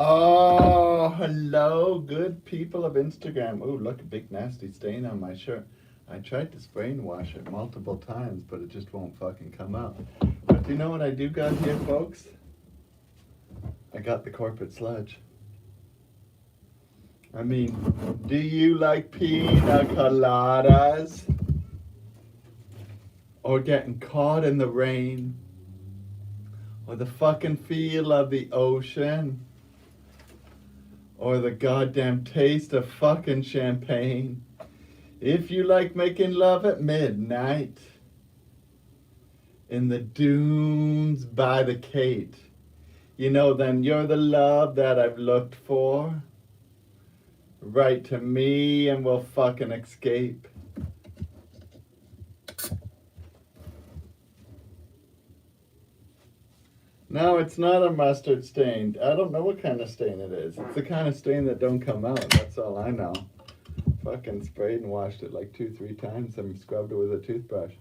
Oh, hello, good people of Instagram. Oh, look, a big nasty stain on my shirt. I tried to spray and wash it multiple times, but it just won't fucking come out. But do you know what I do got here, folks? I got the corporate sludge. I mean, do you like pina coladas? Or getting caught in the rain? Or the fucking feel of the ocean? Or the goddamn taste of fucking champagne? If you like making love at midnight in the dunes by the Cape, you know, then you're the love that I've looked for. Write to me and we'll fucking escape. No, it's not a mustard stain. I don't know what kind of stain it is. It's the kind of stain that don't come out. That's all I know. Fucking sprayed and washed it like 2-3 times and scrubbed it with a toothbrush.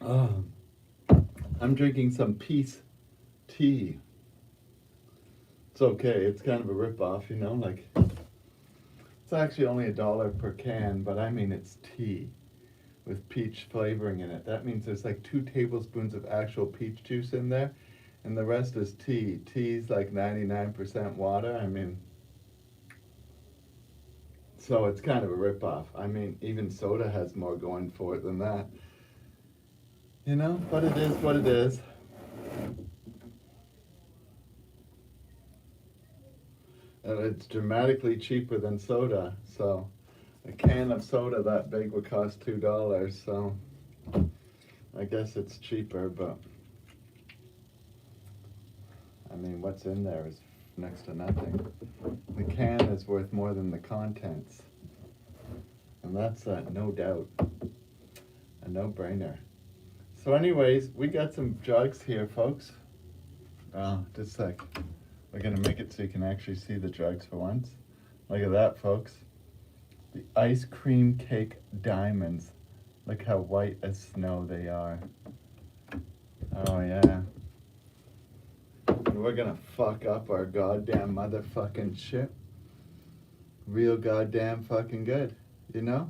Oh, I'm drinking some peace tea. It's okay. It's kind of a rip-off, you know, like it's actually only $1 per can, but I mean it's tea with peach flavoring in it. That means there's like 2 tablespoons of actual peach juice in there, and the rest is tea. Tea's like 99% water. I mean, so it's kind of a rip-off. I mean, even soda has more going for it than that. You know, but it is what it is. And it's dramatically cheaper than soda, so a can of soda that big would cost $2, so I guess it's cheaper, but I mean, what's in there is next to nothing. The can is worth more than the contents, and that's no doubt a no-brainer. So anyways, we got some drugs here, folks. Just a sec. We're gonna make it so you can actually see the drugs for once. Look at that, folks. The ice cream cake diamonds. Look how white as snow they are. Oh yeah. And we're gonna fuck up our goddamn motherfucking shit. Real goddamn fucking good, you know?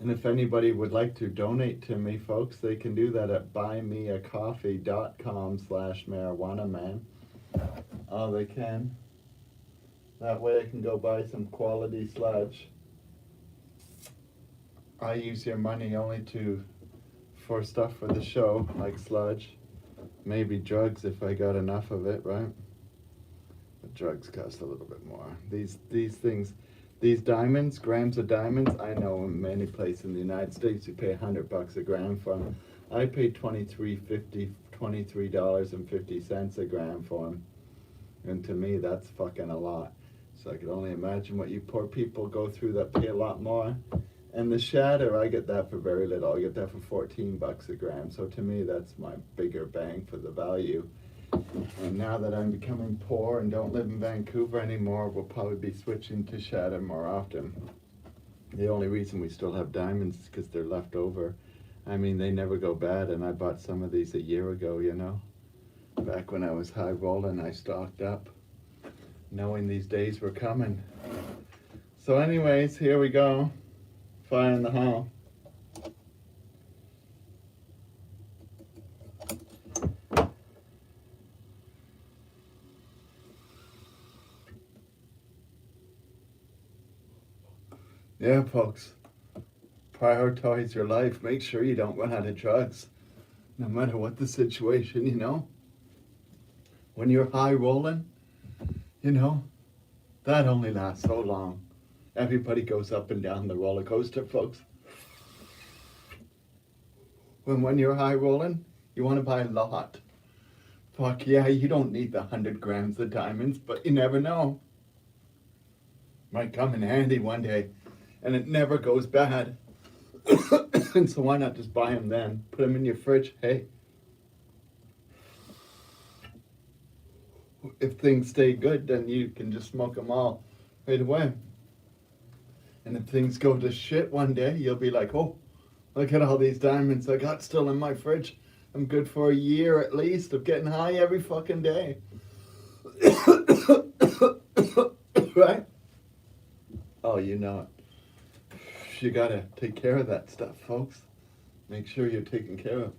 And if anybody would like to donate to me, folks, they can do that at buymeacoffee.com/marijuanaman. Oh, they can. That way I can go buy some quality sludge. I use your money only for stuff for the show, like sludge. Maybe drugs if I got enough of it, right? But drugs cost a little bit more. These things, these diamonds, grams of diamonds, I know in many places in the United States you pay $100 a gram for them. I paid $23.50 a gram for them. And to me, that's fucking a lot. So I could only imagine what you poor people go through that pay a lot more. And the shatter, I get that for very little. I get that for $14 a gram. So to me, that's my bigger bang for the value. And now that I'm becoming poor and don't live in Vancouver anymore, we'll probably be switching to shatter more often. The only reason we still have diamonds is because they're left over. I mean, they never go bad, and I bought some of these a year ago, you know. Back when I was high rolling, I stocked up, knowing these days were coming. So anyways, here we go. Fire in the hole. Yeah, folks, prioritize your life. Make sure you don't run out of drugs, no matter what the situation, you know. When you're high rolling, you know, that only lasts so long. Everybody goes up and down the roller coaster, folks. When you're high rolling, you want to buy a lot. Fuck yeah, you don't need the 100 grams of diamonds, but you never know. Might come in handy one day. And it never goes bad. And so why not just buy them then? Put them in your fridge. Hey, if things stay good, then you can just smoke them all right away. And if things go to shit one day, you'll be like, oh, look at all these diamonds I got still in my fridge. I'm good for a year at least of getting high every fucking day. Right? Oh, you know it. You gotta take care of that stuff, folks. Make sure you're taken care of.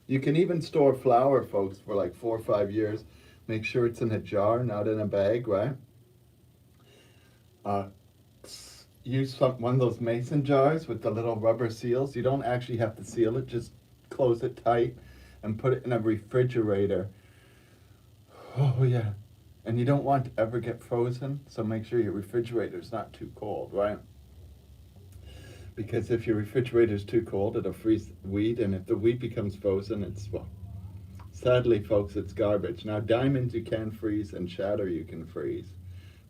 You can even store flour, folks, for like 4 or 5 years. Make sure it's in a jar, not in a bag, right? Uh, use one of those mason jars with the little rubber seals. You don't actually have to seal it, just close it tight and put it in a refrigerator. Oh, yeah. And you don't want to ever get frozen, so make sure your refrigerator's not too cold, right? Because if your refrigerator's too cold, it'll freeze wheat, and if the wheat becomes frozen, it's, well, sadly, folks, it's garbage. Now, diamonds you can freeze, and shatter you can freeze,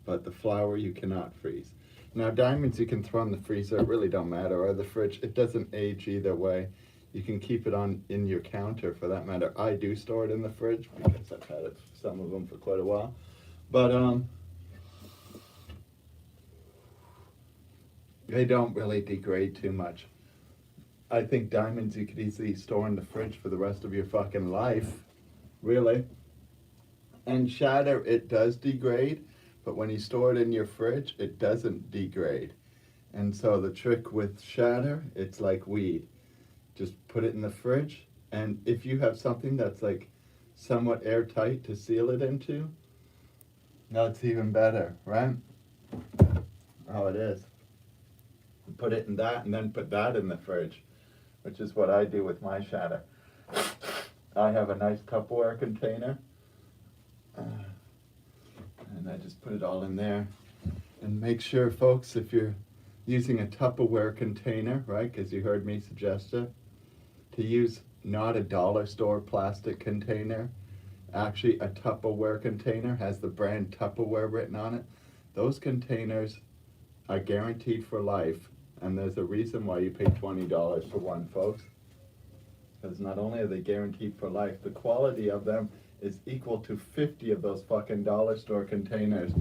but the flour you cannot freeze. Now, diamonds you can throw in the freezer, it really don't matter, or the fridge. It doesn't age either way. You can keep it in your counter, for that matter. I do store it in the fridge, because I've had some of them for quite a while. But, they don't really degrade too much. I think diamonds you could easily store in the fridge for the rest of your fucking life, really. And shatter, it does degrade, but when you store it in your fridge, it doesn't degrade. And so the trick with shatter, it's like weed. Just put it in the fridge, and if you have something that's like somewhat airtight to seal it into, that's even better, right? Oh, it is. Put it in that, and then put that in the fridge, which is what I do with my shatter. I have a nice Tupperware container, and I just put it all in there. And make sure, folks, if you're using a Tupperware container, right, because you heard me suggest it, to use not a dollar store plastic container. Actually, a Tupperware container has the brand Tupperware written on it. Those containers are guaranteed for life, and there's a reason why you pay $20 for one, folks. Because not only are they guaranteed for life, the quality of them is equal to 50 of those fucking dollar store containers.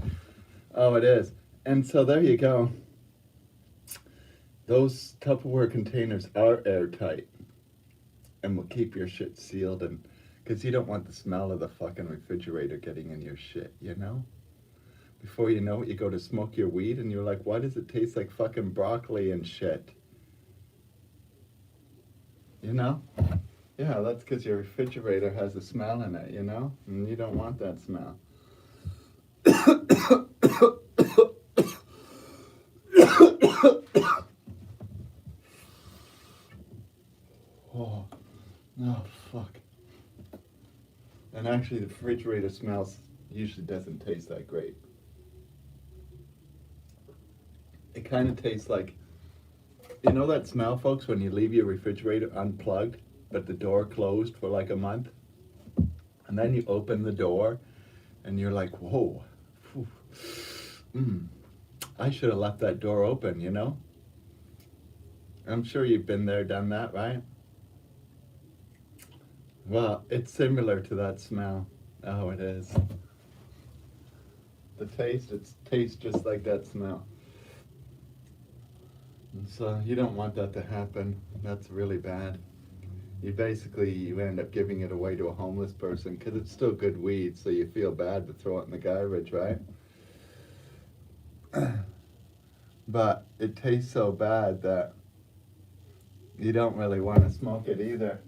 Oh, it is. And so there you go. Those Tupperware containers are airtight and will keep your shit sealed, and because you don't want the smell of the fucking refrigerator getting in your shit, you know? Before you know it, you go to smoke your weed and you're like, why does it taste like fucking broccoli and shit? You know? Yeah, that's because your refrigerator has a smell in it, you know? And you don't want that smell. Oh, no, fuck. And actually, the refrigerator smells usually doesn't taste that great. It kind of tastes like, you know that smell, folks, when you leave your refrigerator unplugged, but the door closed for like a month? And then you open the door, and you're like, whoa, I should have left that door open, you know? I'm sure you've been there, done that, right? Well, it's similar to that smell. Oh, it is. The taste, it tastes just like that smell. And so you don't want that to happen. That's really bad. You end up giving it away to a homeless person because it's still good weed, so you feel bad to throw it in the garbage, right? But it tastes so bad that you don't really want to smoke it either.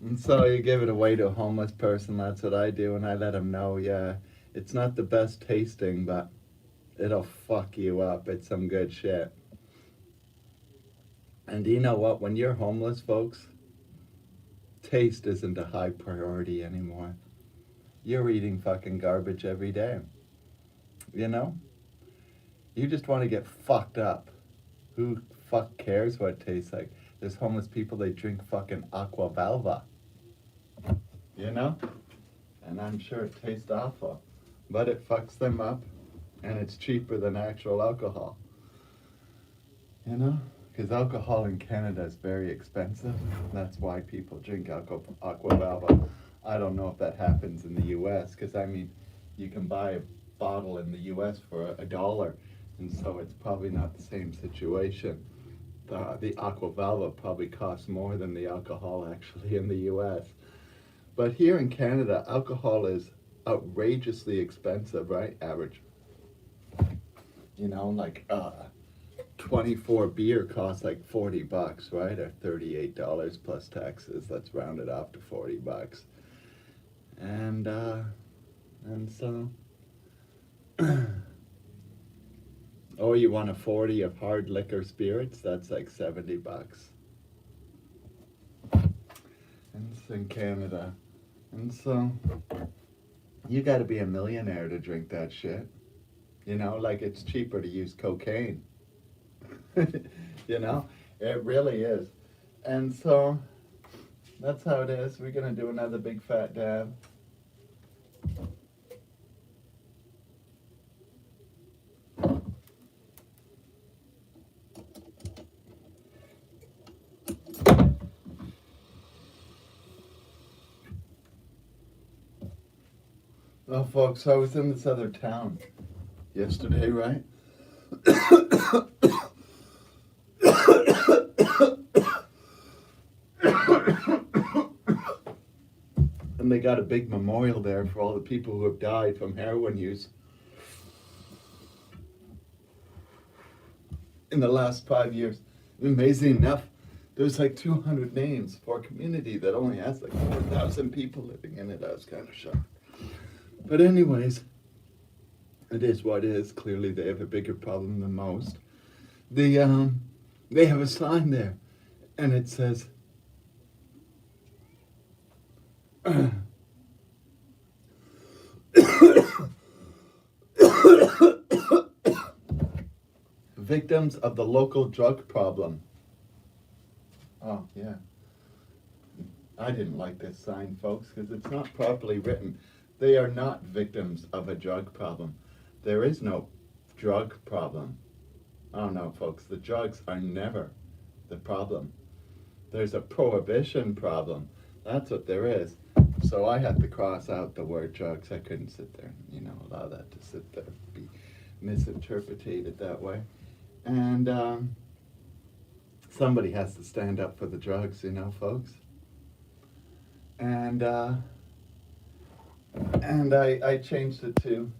And so you give it away to a homeless person. That's what I do, and I let them know, yeah, it's not the best tasting, but it'll fuck you up. It's some good shit. And do you know what? When you're homeless, folks, taste isn't a high priority anymore. You're eating fucking garbage every day. You know? You just want to get fucked up. Who fuck cares what it tastes like? There's homeless people, they drink fucking aqua valva. You know? And I'm sure it tastes awful. But it fucks them up, and it's cheaper than actual alcohol. You know? Because alcohol in Canada is very expensive. That's why people drink aqua valva. I don't know if that happens in the US, because I mean, you can buy a bottle in the US for $1, and so it's probably not the same situation. the Aquavalva probably costs more than the alcohol actually in the US. But here in Canada, alcohol is outrageously expensive, right? Average. You know, like 24 beer costs like $40, right? Or $38 plus taxes. Let's round it off to $40. And so or you want a 40 of hard liquor spirits, that's like $70. And it's in Canada. And so you gotta be a millionaire to drink that shit. You know, like it's cheaper to use cocaine. You know, it really is. And so that's how it is. We're gonna do another big fat dab. Well, folks, I was in this other town yesterday, right? And they got a big memorial there for all the people who have died from heroin use in the last 5 years. Amazing enough, there's like 200 names for a community that only has like 4,000 people living in it. I was kind of shocked. But anyways, it is what it is. Clearly they have a bigger problem than most. They have a sign there, and it says, victims of the local drug problem. Oh, yeah. I didn't like this sign, folks, because it's not properly written. They are not victims of a drug problem. There is no drug problem. Oh no, folks, the drugs are never the problem. There's a prohibition problem. That's what there is. So I had to cross out the word drugs. I couldn't sit there, you know, allow that to sit there, be misinterpreted that way. And somebody has to stand up for the drugs, you know, folks. And I changed it to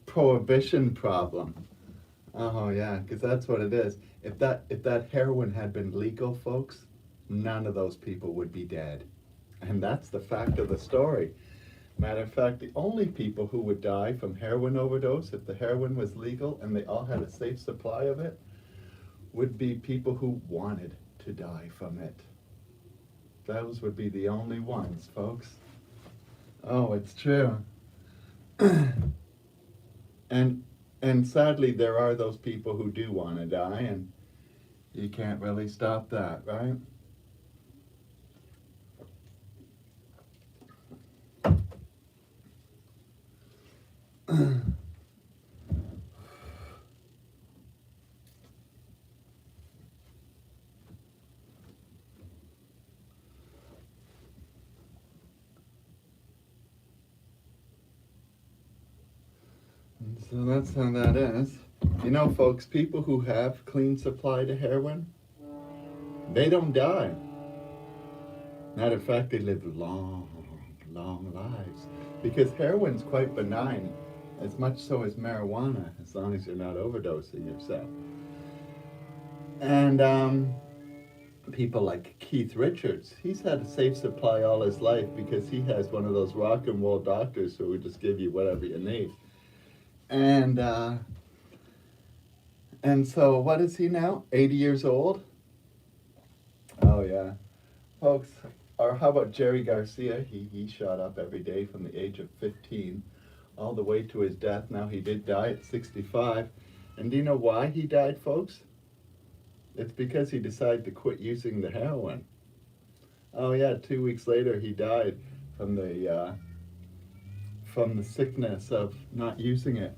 prohibition problem. Oh yeah, because that's what it is. If that heroin had been legal, folks, none of those people would be dead. And that's the fact of the story. Matter of fact, the only people who would die from heroin overdose, if the heroin was legal and they all had a safe supply of it, would be people who wanted to die from it. Those would be the only ones, folks. Oh, it's true. And sadly, there are those people who do want to die, and you can't really stop that, right? So that's how that is. You know, folks, people who have clean supply to heroin, they don't die. Matter of fact, they live long, long lives. Because heroin's quite benign, as much so as marijuana, as long as you're not overdosing yourself. And people like Keith Richards, he's had a safe supply all his life because he has one of those rock and roll doctors who would just give you whatever you need. And so what is he now? 80 years old? Oh yeah. Folks, or how about Jerry Garcia? He shot up every day from the age of 15 all the way to his death. Now he did die at 65. And do you know why he died, folks? It's because he decided to quit using the heroin. Oh yeah, 2 weeks later he died from the sickness of not using it.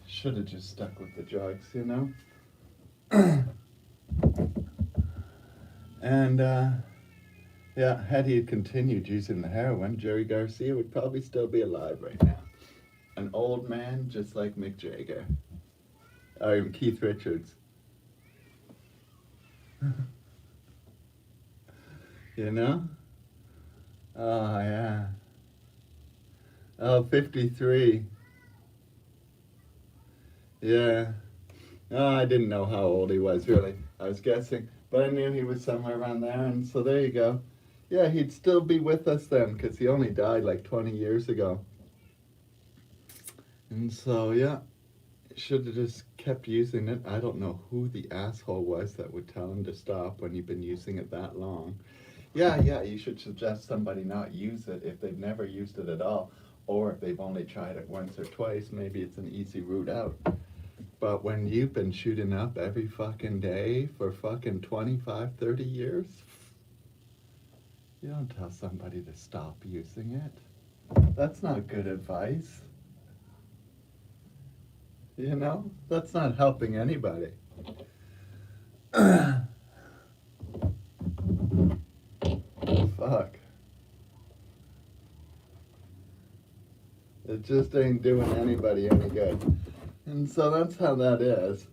Should have just stuck with the drugs, you know? And yeah, had he continued using the heroin, Jerry Garcia would probably still be alive right now. An old man just like Mick Jagger. Keith Richards. You know? Oh, yeah. Oh, 53. Yeah. Oh, I didn't know how old he was, really. I was guessing. But I knew he was somewhere around there, and so there you go. Yeah, he'd still be with us then, because he only died like 20 years ago. And so, yeah, should have just kept using it. I don't know who the asshole was that would tell him to stop when he'd been using it that long. Yeah, you should suggest somebody not use it if they've never used it at all, or if they've only tried it once or twice, maybe it's an easy route out. But when you've been shooting up every fucking day for fucking 25, 30 years, you don't tell somebody to stop using it. That's not good advice. You know? That's not helping anybody. Fuck. It just ain't doing anybody any good. And so that's how that is.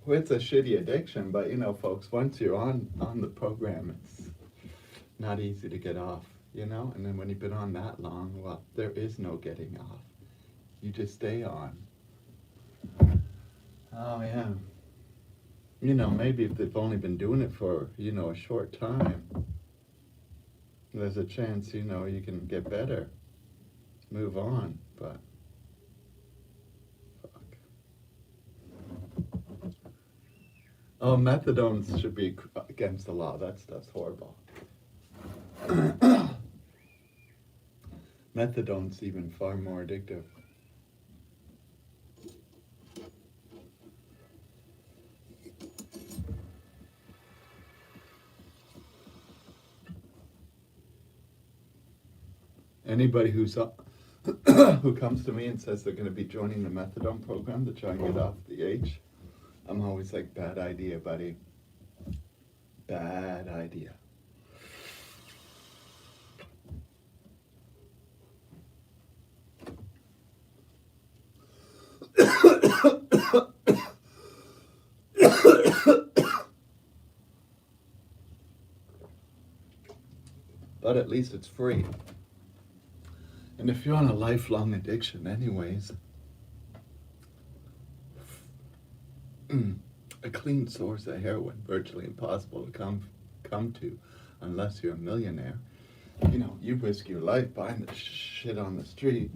It's a shitty addiction, but you know, folks, once you're on the program, it's not easy to get off, you know? And then when you've been on that long, well, there is no getting off. You just stay on. Oh, yeah. You know, maybe if they've only been doing it for, you know, a short time, there's a chance, you know, you can get better. Move on, but fuck. Oh, methadones should be against the law. That stuff's horrible. Methadone's even far more addictive. Anybody who's who comes to me and says they're going to be joining the methadone program to try and get off the H, I'm always like, bad idea, buddy. Bad idea. But at least it's free. And if you're on a lifelong addiction anyways, a clean source of heroin, virtually impossible to come to unless you're a millionaire. You know, you risk your life buying the shit on the street.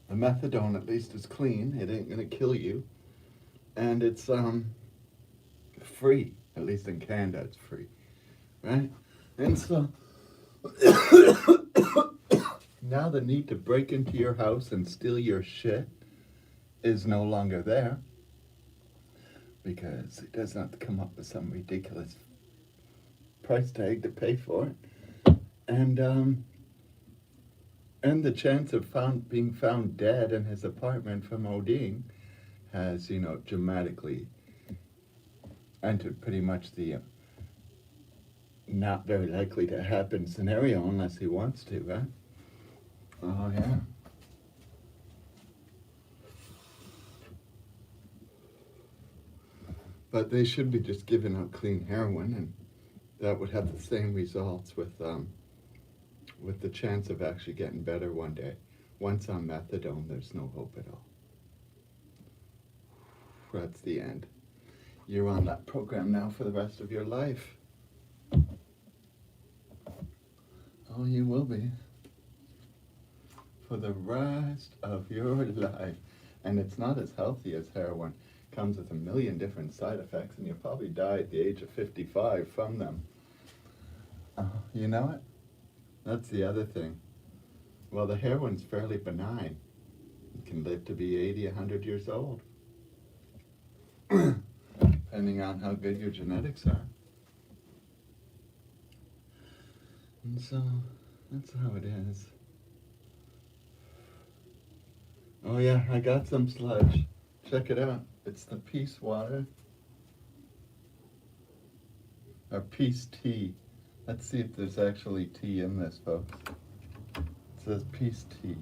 The methadone at least is clean, it ain't gonna kill you. And it's free, at least in Canada it's free, right? And so, now the need to break into your house and steal your shit is no longer there, because it doesn't have to come up with some ridiculous price tag to pay for it. And the chance of being found dead in his apartment from ODing has, you know, dramatically entered pretty much the not very likely to happen scenario unless he wants to, right? Oh, yeah. But they should be just giving out clean heroin, and that would have the same results with the chance of actually getting better one day. Once on methadone, there's no hope at all. That's the end. You're on that program now for the rest of your life. Oh, you will be. For the rest of your life. And it's not as healthy as heroin. It comes with a million different side effects, and you'll probably die at the age of 55 from them. You know it? That's the other thing. Well, the heroin's fairly benign. You can live to be 80, 100 years old. Depending on how good your genetics are. And so, that's how it is. Oh yeah, I got some sludge. Check it out. It's the Peace Water. Or Peace Tea. Let's see if there's actually tea in this, folks. It says Peace Tea.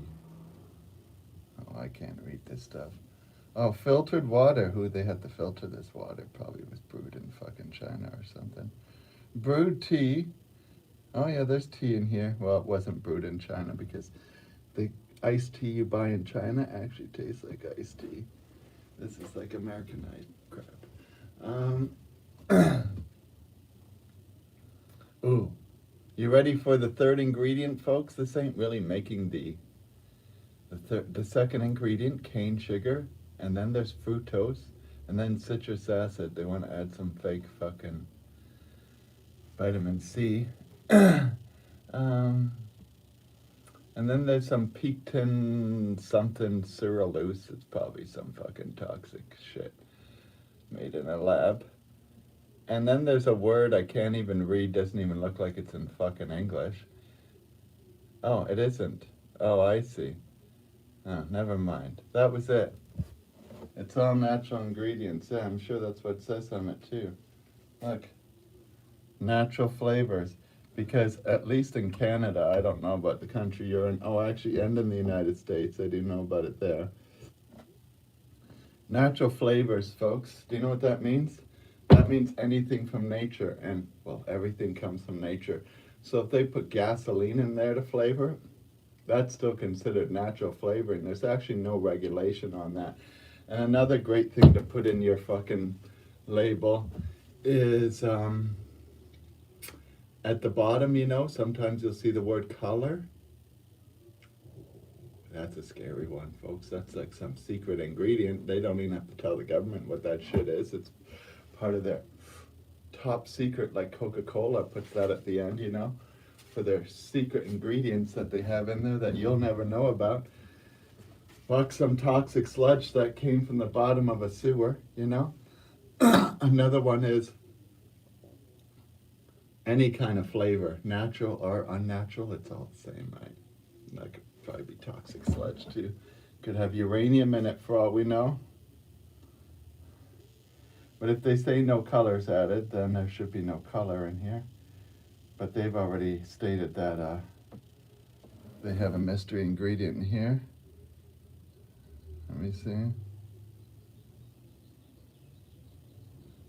Oh, I can't read this stuff. Oh, filtered water. Who they had to filter this water? Probably was brewed in fucking China or something. Brewed tea. Oh yeah, there's tea in here. Well, it wasn't brewed in China because the iced tea you buy in China actually tastes like iced tea. This is like Americanized crap. Ooh, you ready for the third ingredient, folks? This ain't really making the second ingredient, cane sugar, and then there's fructose, and then citrus acid. They want to add some fake fucking vitamin C. And then there's some pectin something cerulose. It's probably some fucking toxic shit made in a lab. And then there's a word I can't even read, doesn't even look like it's in fucking English. Oh, it isn't. Oh, I see. Oh, never mind. That was it. It's all natural ingredients. Yeah, I'm sure that's what it says on it too. Look. Natural flavors. Because at least in Canada, I don't know about the country you're in. Oh, actually, and in the United States, I do know about it there. Natural flavors, folks. Do you know what that means? That means anything from nature, and, well, everything comes from nature. So if they put gasoline in there to flavor, that's still considered natural flavoring. There's actually no regulation on that. And another great thing to put in your fucking label is, at the bottom, you know, sometimes you'll see the word color. That's a scary one, folks. That's like some secret ingredient. They don't even have to tell the government what that shit is. It's part of their top secret, like Coca-Cola puts that at the end, you know, for their secret ingredients that they have in there that you'll never know about. Like some toxic sludge that came from the bottom of a sewer, you know. Another one is any kind of flavor, natural or unnatural, it's all the same, right? That could probably be toxic sludge too. Could have uranium in it for all we know. But if they say no colors added, then there should be no color in here. But they've already stated that they have a mystery ingredient in here. Let me see.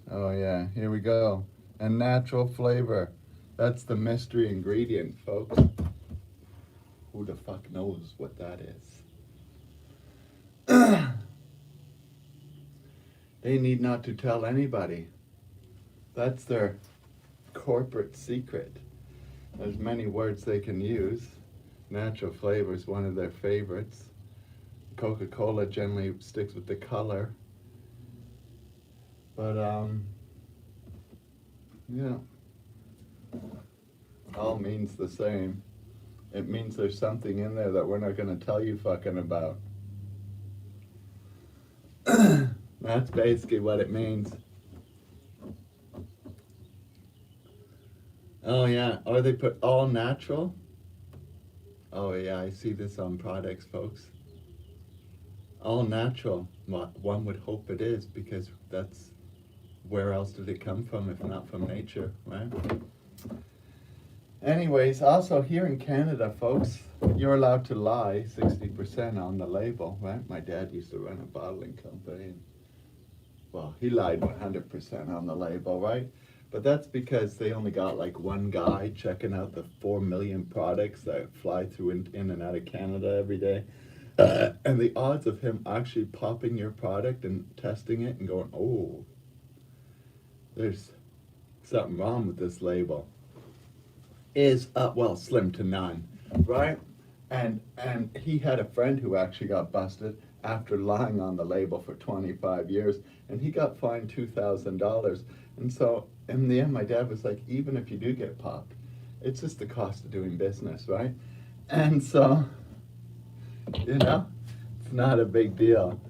Oh yeah, here we go. A natural flavor. That's the mystery ingredient, folks. Who the fuck knows what that is? They need not to tell anybody. That's their corporate secret. There's many words they can use. Natural flavor is one of their favorites. Coca-Cola generally sticks with the color. But, yeah. All means the same. It means there's something in there that we're not going to tell you fucking about. That's basically what it means. Oh yeah, or they put all natural. Oh yeah, I see this on products, folks. All natural. One would hope it is, because that's, where else did it come from if not from nature, right? Anyways, also here in Canada, folks, you're allowed to lie 60% on the label, right? My dad used to run a bottling company, and, well, he lied 100% on the label, right? But that's because they only got like one guy checking out the 4 million products that fly through in and out of Canada every day. And the odds of him actually popping your product and testing it and going, oh, there's something wrong with this label, is, well, slim to none, right? And he had a friend who actually got busted after lying on the label for 25 years, and he got fined $2,000. And so in the end, my dad was like, even if you do get popped, it's just the cost of doing business, right? And so, you know, it's not a big deal.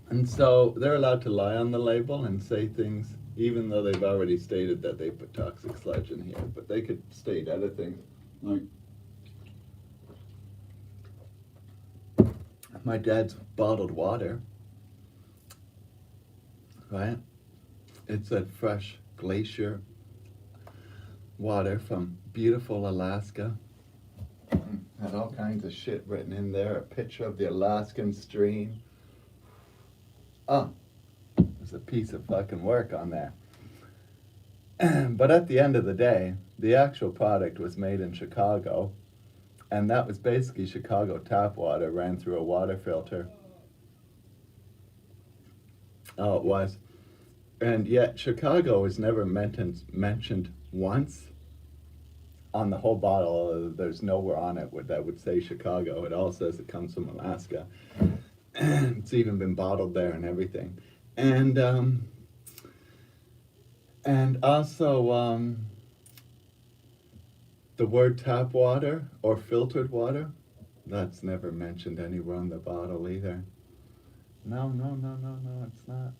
And so they're allowed to lie on the label and say things, even though they've already stated that they put toxic sludge in here. But they could state other things, like my dad's bottled water, right? It's a fresh glacier water from beautiful Alaska. Had all kinds of shit written in there. A picture of the Alaskan stream. Oh, there's a piece of fucking work on there. But at the end of the day, the actual product was made in Chicago, and that was basically Chicago tap water ran through a water filter. Oh, it was. And yet Chicago was never mentioned once on the whole bottle. There's nowhere on it that would say Chicago. It all says it comes from Alaska. It's even been bottled there and everything. And also the word tap water or filtered water, that's never mentioned anywhere on the bottle either. No, it's not.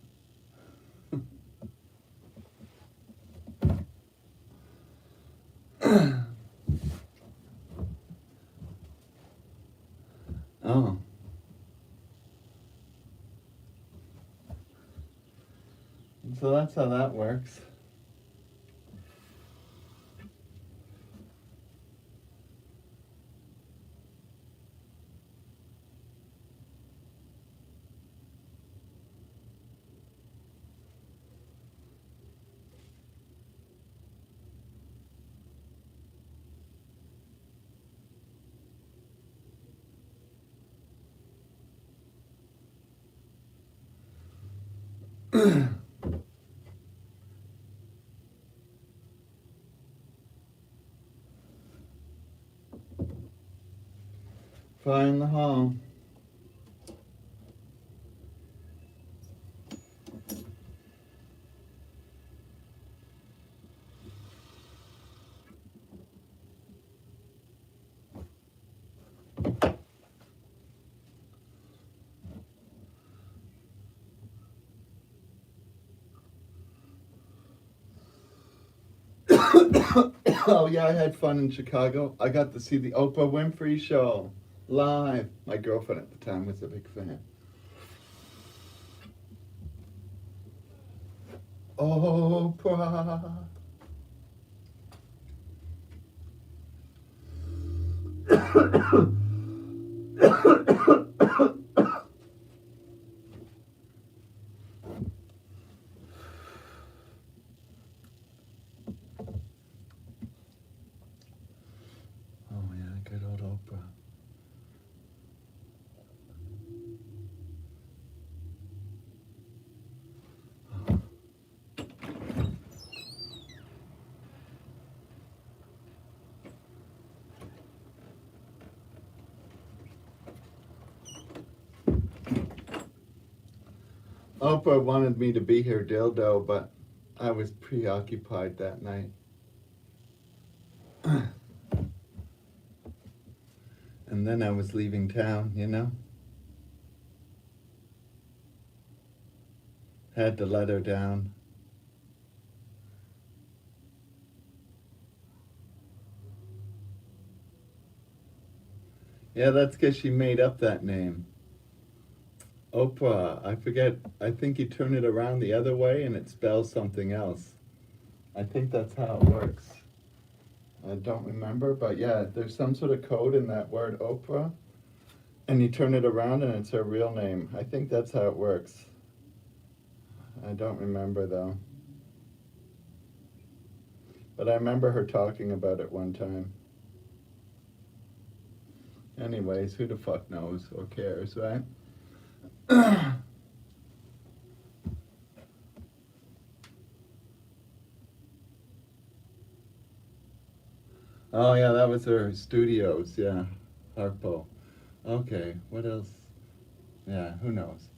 Oh. So that's how that works. Fire in the hall. Oh yeah, I had fun in Chicago. I got to see the Oprah Winfrey show live. My girlfriend at the time was a big fan. Oprah. Oh yeah, good old Oprah. Oprah wanted me to be her dildo, but I was preoccupied that night. And then I was leaving town, you know? Had to let her down. Yeah, that's because she made up that name. Oprah, I forget, I think you turn it around the other way and it spells something else. I think that's how it works. I don't remember, but yeah, there's some sort of code in that word Oprah, and you turn it around and it's her real name. I think that's how it works. I don't remember though. But I remember her talking about it one time. Anyways, who the fuck knows or cares, right? Oh yeah, that was her studios, yeah. Harpo. Okay, what else? Yeah, who knows?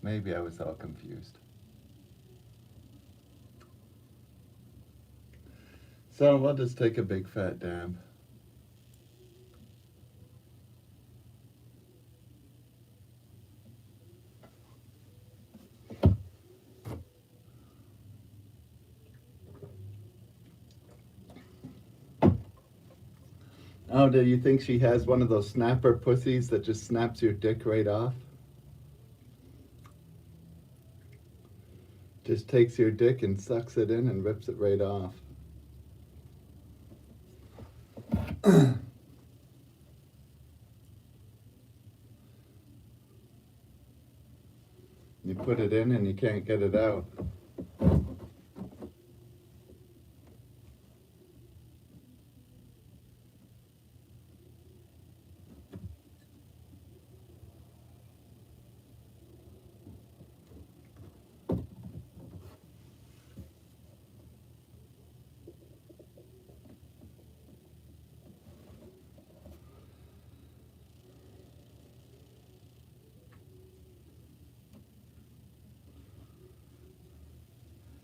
Maybe I was all confused. So we'll just take a big fat dab. Oh, do you think she has one of those snapper pussies that just snaps your dick right off? Just takes your dick and sucks it in and rips it right off. You put it in and you can't get it out.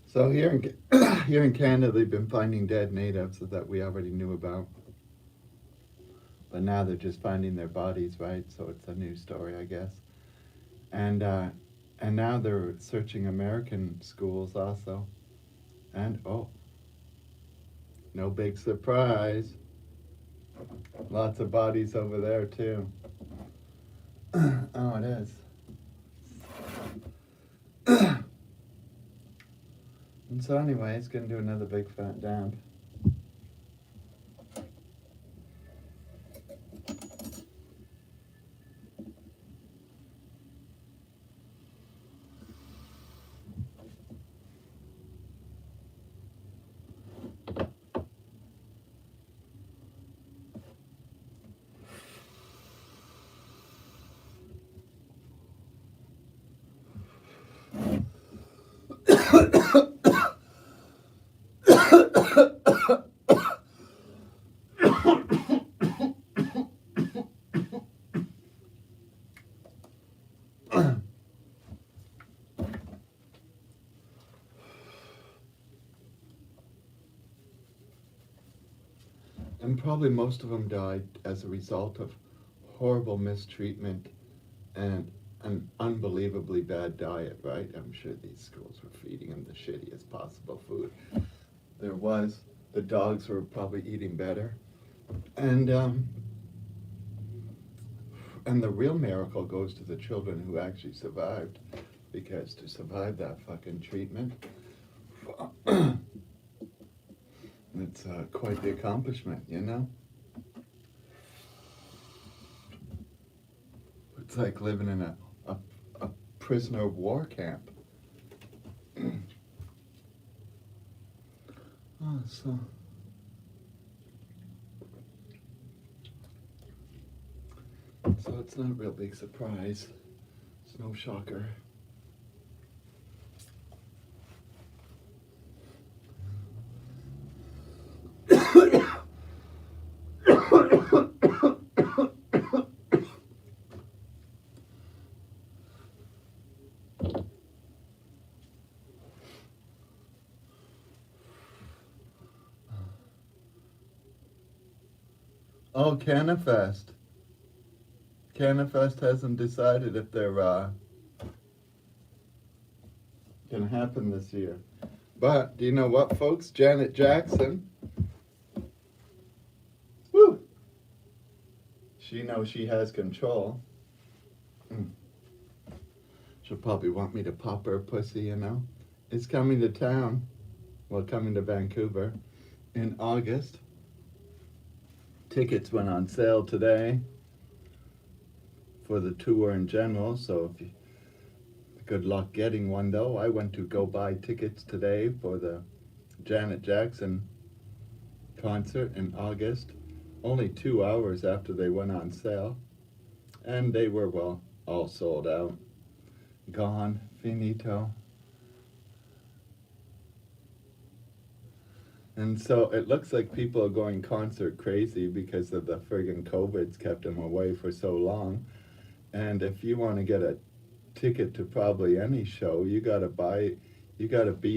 So here in Canada, they've been finding dead natives that we already knew about, but now they're just finding their bodies, right? So it's a new story, I guess. And now they're searching American schools also, and oh, no big surprise, lots of bodies over there too. Oh, it is. And so anyway, it's gonna do another big fat dump. And probably most of them died as a result of horrible mistreatment and an unbelievably bad diet, right? I'm sure these schools were feeding them the shittiest possible food there was. The dogs were probably eating better. And the real miracle goes to the children who actually survived, because to survive that fucking treatment, it's quite the accomplishment, you know? It's like living in a prisoner of war camp. Oh, so it's not a real big surprise. It's no shocker. Oh, Canafest. Canafest hasn't decided if they're gonna happen this year. But do you know what, folks? Janet Jackson, woo, she knows she has control. She'll probably want me to pop her pussy, you know. It's coming to town. Well, coming to Vancouver in August. Tickets went on sale today for the tour in general, so if you, good luck getting one though. I went to go buy tickets today for the Janet Jackson concert in August, only 2 hours after they went on sale, and they were, well, all sold out. Gone, finito. And so it looks like people are going concert crazy because of the friggin' COVID's kept them away for so long. And if you want to get a ticket to probably any show, you gotta be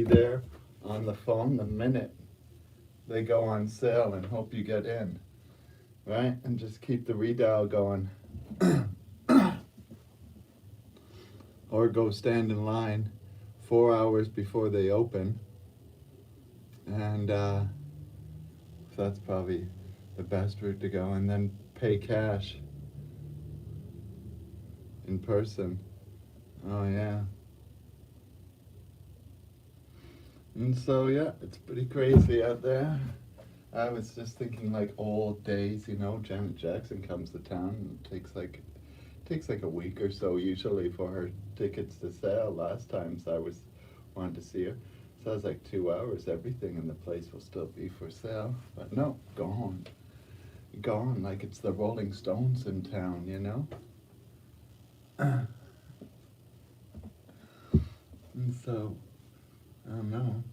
there on the phone the minute they go on sale and hope you get in, right? And just keep the redial going. Or go stand in line 4 hours before they open. And so that's probably the best route to go, and then pay cash in person. Oh yeah. And so yeah, it's pretty crazy out there. I was just thinking like old days, you know, Janet Jackson comes to town and takes like a week or so usually for her tickets to sell. Last times I wanted to see her. So I was like 2 hours, everything in the place will still be for sale. But no, gone. Gone like it's the Rolling Stones in town, you know? And so, I don't know.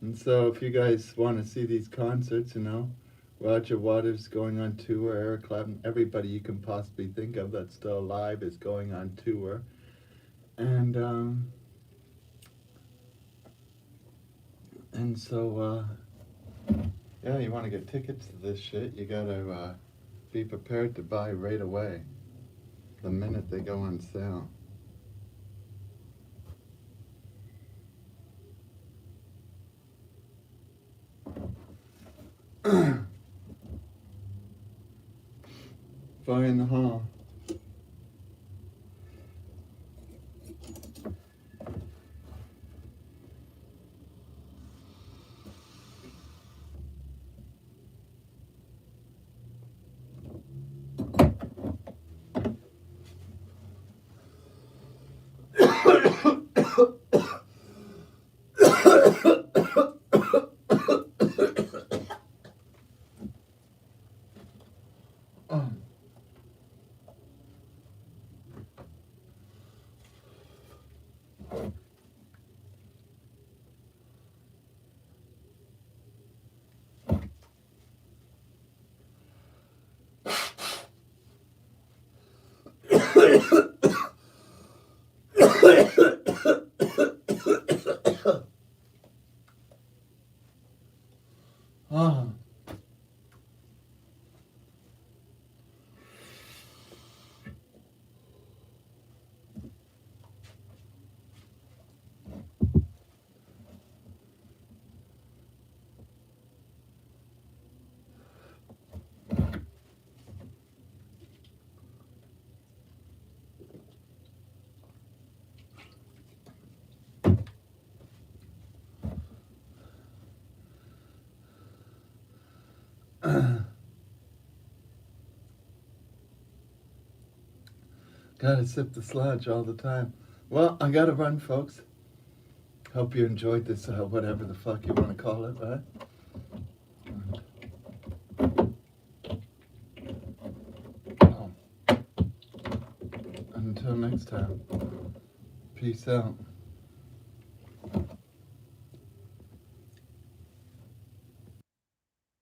And so if you guys want to see these concerts, you know, Roger Waters going on tour, Eric Clapton, everybody you can possibly think of that's still alive is going on tour. And so, yeah, you want to get tickets to this shit, you gotta be prepared to buy right away, the minute they go on sale. Fire in the hall. Oh. Gotta sip the sludge all the time. Well, I gotta run, folks. Hope you enjoyed this, whatever the fuck you want to call it, right? Oh. Until next time, peace out.